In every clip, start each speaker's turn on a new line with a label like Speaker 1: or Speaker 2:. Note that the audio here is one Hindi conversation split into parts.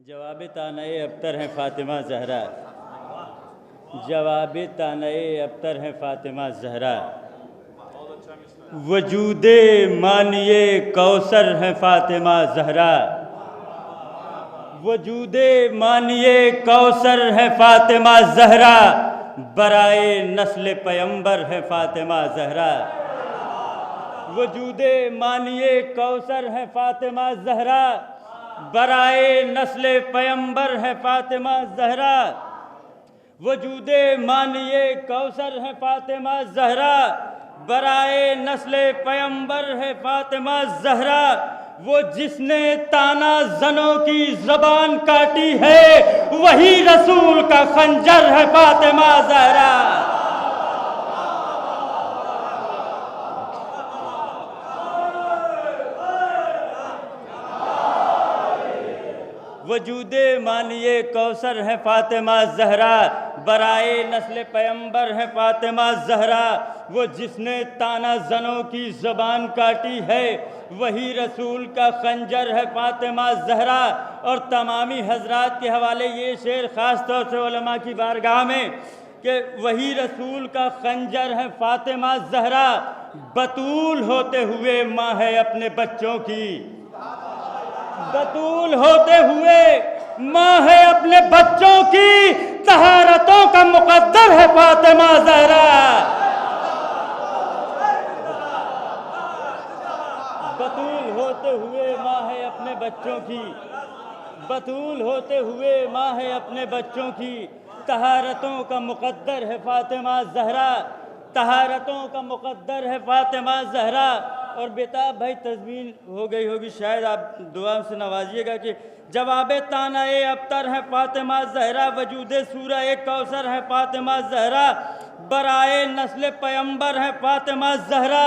Speaker 1: जवाब तानए अबतर है फ़ातिमा ज़हरा, जवाब तानए अबतर है फ़ातिमा ज़हरा। वजूदे मानिए कौसर है फ़ातिमा ज़हरा, वजूदे मानिए कौसर है फ़ातिमा ज़हरा। बराए नस्ल पैगंबर है फ़ातिमा ज़हरा, वजूदे मानिए कौसर है फ़ातिमा ज़हरा। बराए नस्ल पैगंबर है फ़ातिमा ज़हरा, वजूदे मानिए कौसर है फ़ातिमा ज़हरा। बराए नस्ल पैगंबर है फ़ातिमा ज़हरा। वो जिसने ताना ज़नों की ज़बान काटी है, वही रसूल का खंजर है फ़ातिमा ज़हरा। वजूदे मानिए कौसर है फ़ातिमा ज़हरा, बराए नस्ल पैगंबर है फ़ातिमा ज़हरा। वो जिसने ताना ज़नों की ज़बान काटी है, वही रसूल का खंजर है फ़ातिमा ज़हरा। और तमामी हजरात के हवाले ये शेर ख़ास तौर से उलमा की बारगाह में कि वही रसूल का खंजर है फ़ातिमा ज़हरा। बतूल होते हुए माँ है अपने बच्चों की, बतूल होते हुए माँ है अपने बच्चों की। तहारतों का मुकद्दर है फ़ातिमा ज़हरा। बतूल होते हुए माँ है अपने बच्चों की, बतूल होते हुए माँ है अपने बच्चों की। तहारतों का मुकद्दर है फ़ातिमा ज़हरा, तहारतों का मुकद्दर है फ़ातिमा ज़हरा। और बेताब भाई तस्वीर हो गई होगी, शायद आप दुआ से नवाजिएगा कि जवाब ताना ए अबतर है फ़ातिमा ज़हरा, वजूदे सूरा ए कौसर है फ़ातिमा ज़हरा। बराए नस्ल पैगंबर है फ़ातिमा ज़हरा।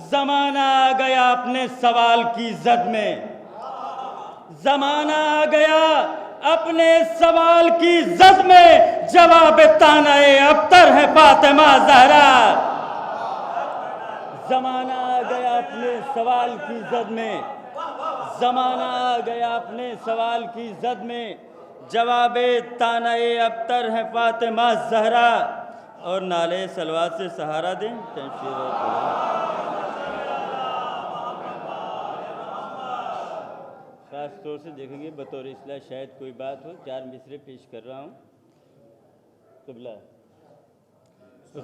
Speaker 1: ज़माना आ गया अपने सवाल की जद में, ज़माना आ गया अपने सवाल की जद में। जवाब ताना ए अबतर है फ़ातिमा ज़हरा। ज़माना आ गया अपने सवाल की जद में, ज़माना आ गया अपने सवाल की जद में। जवाब ताना ए अबतर है फ़ातिमा ज़हरा। और नाले सलवात से सहारा दें। ख़ास तौर से देखेंगे बतौर इस्लाह शायद कोई बात हो, 4 मिसरे पेश कर रहा हूँ। क़िबला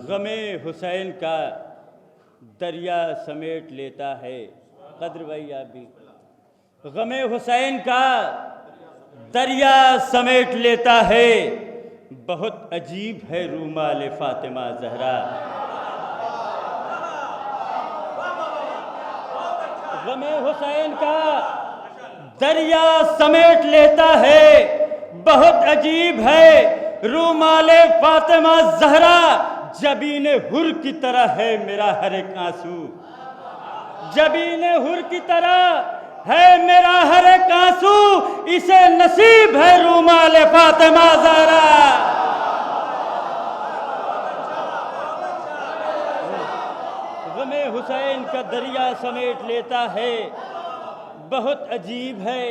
Speaker 1: ग़मे हुसैन का दरिया समेट लेता है, कद्र भाई आप भी। ग़मे हुसैन का दरिया समेट लेता है, बहुत अजीब है रूमाल फ़ातिमा ज़हरा। ग़मे हुसैन का दरिया समेट लेता है, बहुत अजीब है रूमाल फ़ातिमा ज़हरा। जबीने हुर की तरह है मेरा हर एक आंसू, जबीने हुर की तरह है मेरा हर एक आंसू। इसे नसीब है रूमाल फ़ातिमा ज़हरा। ग़मे हुसैन का दरिया समेट लेता है, बहुत अजीब है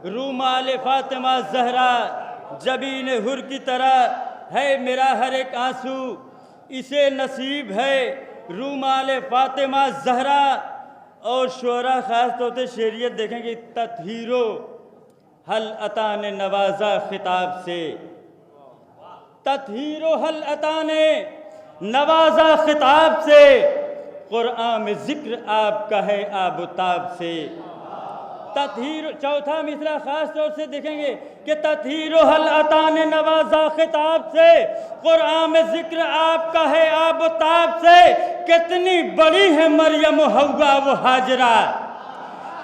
Speaker 1: रूमाल फ़ातिमा ज़हरा। जबीने हुर की तरह है मेरा हर एक आंसू। इसे नसीब है रूमाल फ़ातिमा ज़हरा। और शोरा ख़ास तौर से शेरियत देखेंगे, तत्हीरो हल अता ने नवाजा खिताब से, तत्हीरो हल अता ने नवाजा खिताब से। क़ुरआन में ज़िक्र आपका है आबताब से। तत्हीर चौथा मिसरा ख़ास तौर से देखेंगे कि तत्हीरो हल अता ने नवाजा खिताब से, क़ुरआन में ज़िक्र आपका है आबताब से। कितनी बड़ी है मरियम हव्वा वो हाजरा,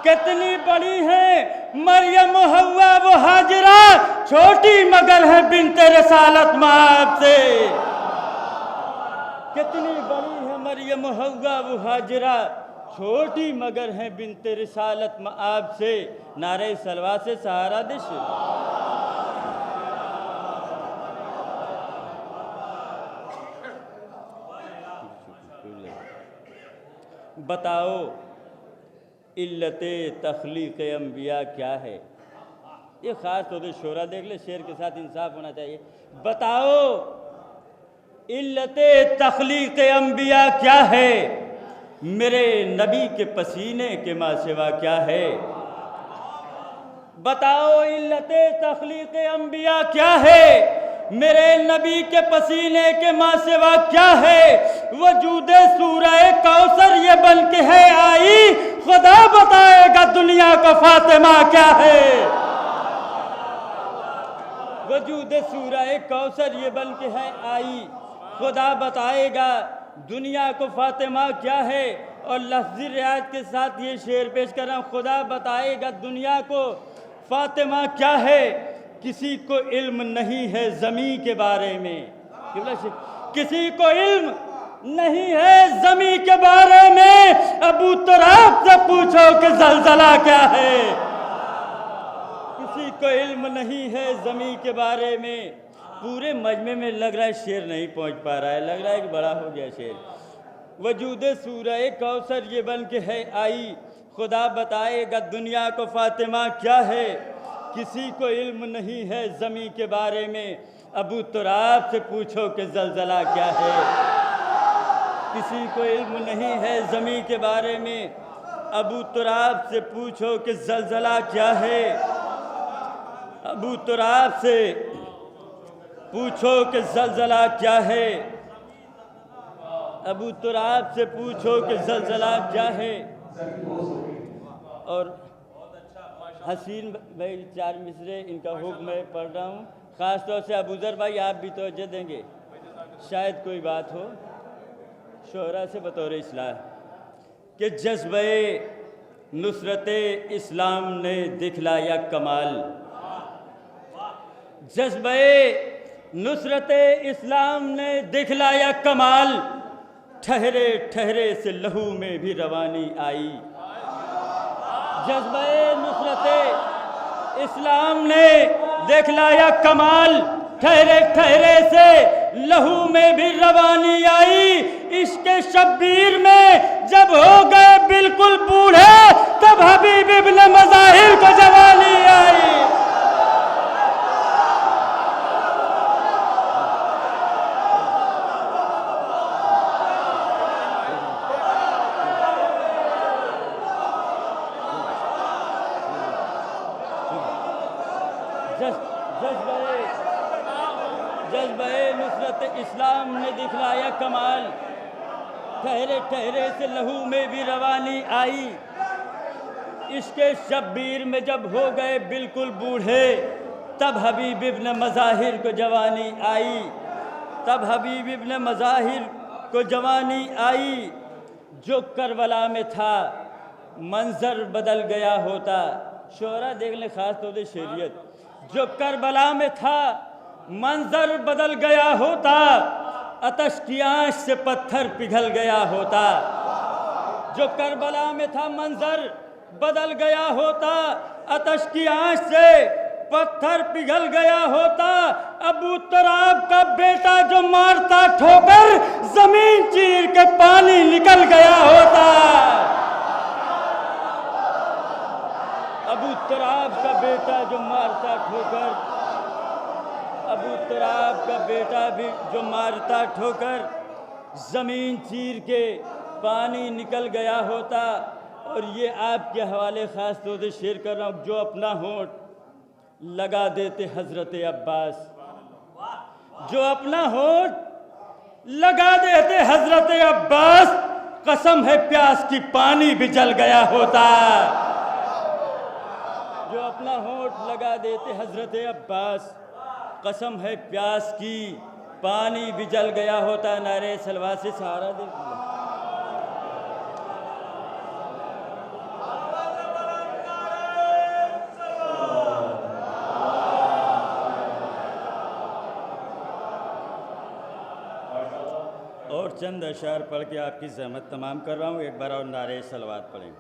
Speaker 1: कितनी बड़ी है मरियम हव्वा वो हाजरा। छोटी मगर है बिन्ते रसालत माब से, कितनी बड़ी है मरियम हव्वा वो हाजरा। छोटी मगर है बिन्ते रिसालत मआब से। नारे सलवा से सहारा दिश। बताओ इल्लते तख्लीक़ अंबिया क्या है, ये खास तौर से शोरा देख ले, शेर के साथ इंसाफ होना चाहिए। बताओ इल्लते तख्लीक अंबिया क्या है, मेरे नबी के पसीने के माँ सिवा क्या है। बताओ इल्लते तख्लीक अंबिया क्या है, मेरे नबी के पसीने के माँ सिवा क्या है। वजूदे सूरह कौसर ये बन के है आई, खुदा बताएगा दुनिया को फातिमा क्या है। वजूदे सूरह कौसर ये बन के है आई, खुदा बताएगा दुनिया को फातिमा क्या है। और लफ्ज़ी रियायत के साथ ये शेर पेश कर रहा हूँ, खुदा बताएगा दुनिया को फातिमा क्या है। किसी को इल्म नहीं है ज़मी के बारे में, किसी को इल्म नहीं है ज़मी के बारे में। अबू तुराब से पूछो कि ज़लज़ला क्या है। किसी को इल्म नहीं है ज़मी के बारे में। पूरे मजमे में लग रहा है शेर नहीं पहुंच पा रहा है, लग रहा है कि बड़ा हो गया शेर। वजूदे सूरह कौसर ये बन के है आई, खुदा बताएगा दुनिया को फातिमा क्या है। किसी को इल्म नहीं है ज़मी के बारे में, अबू तुराब से पूछो कि ज़लज़ला क्या है। किसी को इल्म नहीं है ज़मी के बारे में, अबू तुराब से पूछो कि ज़लज़ला क्या है। अबू तुराब से पूछो कि ज़लज़ला क्या है। अबू तुराब से पूछो कि ज़लज़ला क्या है। और हसीन भाई चार मिसरे इनका हुक्म मैं पढ़ रहा हूँ, ख़ास तौर से अबूज़र भाई आप भी तवज्जो देंगे, शायद कोई बात हो शोहरा से बतौर इस्लाह। कि जज्बे नुसरत इस्लाम ने दिखलाया कमाल, जज्बे नुसरत इस्लाम ने दिखलाया कमाल। ठहरे ठहरे से लहू में भी रवानी आई। जज्बे नुसरत इस्लाम ने दिखलाया कमाल, ठहरे ठहरे से लहू में भी रवानी आई। इश्क शब्बीर में जब हो गए बिल्कुल बूढ़े, तब हबीब इब्न मज़ाहिर को जवानी आई। जज्बे नुसरत इस्लाम ने दिखलाया कमाल, ठहरे ठहरे से लहू में भी रवानी आई। इसके शब्बीर में जब हो गए बिल्कुल बूढ़े, तब हबीब इब्न मज़ाहिर को जवानी आई। तब हबीब इब्न मज़ाहिर को जवानी आई। जो करबला में था मंजर बदल गया होता। शोहरा देख लें, ख़ास तौर से शेरियत। जो करबला में था मंजर बदल गया होता, आतश की आंच से पत्थर पिघल गया होता। जो करबला में था मंजर बदल गया होता, आतश की आंच से पत्थर पिघल गया होता। अबू तुराब का बेटा जो मारता ठोकर, जमीन चीर के पानी निकल गया होता। अबू तुराब का बेटा जो मारता ठोकर, अबू तुराब का बेटा भी जो मारता ठोकर, ज़मीन चीर के पानी निकल गया होता। और ये आपके हवाले ख़ास तौर से शेयर कर रहा हूँ। जो अपना होंठ लगा देते हज़रत अब्बास, जो अपना होंठ लगा देते हज़रत अब्बास, कसम है प्यास की पानी भी जल गया होता। जो अपना होंठ लगा देते हज़रत अब्बास, कसम है प्यास की पानी भी जल गया होता। नारे सलवा से सहारा दे। और चंद अशार पढ़ के आपकी ज़हमत तमाम कर रहा हूँ। एक बार और नारे सलवात पढ़ें।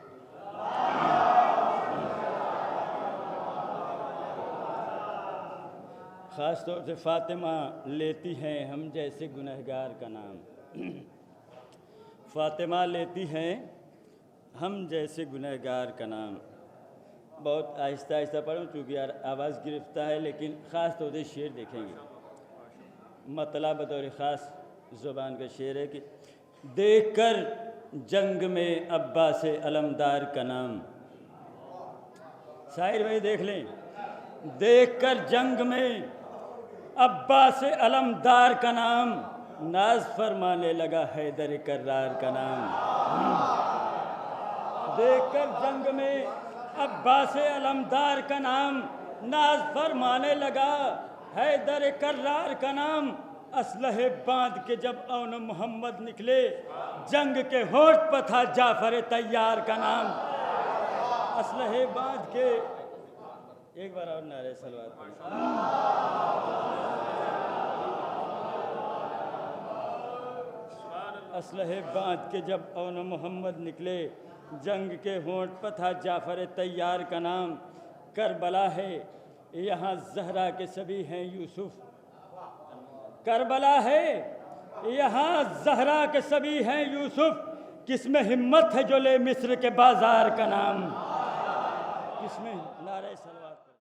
Speaker 1: ख़ास तौर से फ़ातिमा लेती हैं हम जैसे गुनहगार का नाम। फ़ातिमा लेती हैं हम जैसे गुनहगार का नाम। बहुत आहिस्ता आहिस्ता पढ़ूँ चूँकि आवाज़ गिरफ्ता है, लेकिन ख़ास तौर से शेर देखेंगे। मतलब बतौर ख़ास ज़ुबान का शेर है कि देखकर जंग में अब्बास अलमदार का नाम, शायर भाई देख लें, देखकर जंग में अब्बास अलमदार का नाम, नाज फरमाने लगा हैदर कर्रार का नाम। देखकर जंग में अब्बास अलमदार का नाम, नाज फरमाने लगा हैदर कर्रार का नाम। असलहे बांध के जब औन मोहम्मद निकले, जंग के होठ पर था जाफर तैयार का नाम। असलहे बांध के, एक बार और नारे सलवात पढ़ें। असलहे बांध के जब औन मोहम्मद निकले, जंग के होंठ पर था जाफर तैयार का नाम। करबला है यहाँ जहरा के सभी हैं यूसुफ, करबला है यहाँ जहरा के सभी हैं यूसुफ। किसमें हिम्मत है जो ले मिस्र के बाजार का नाम, किसमें नारे सलवात।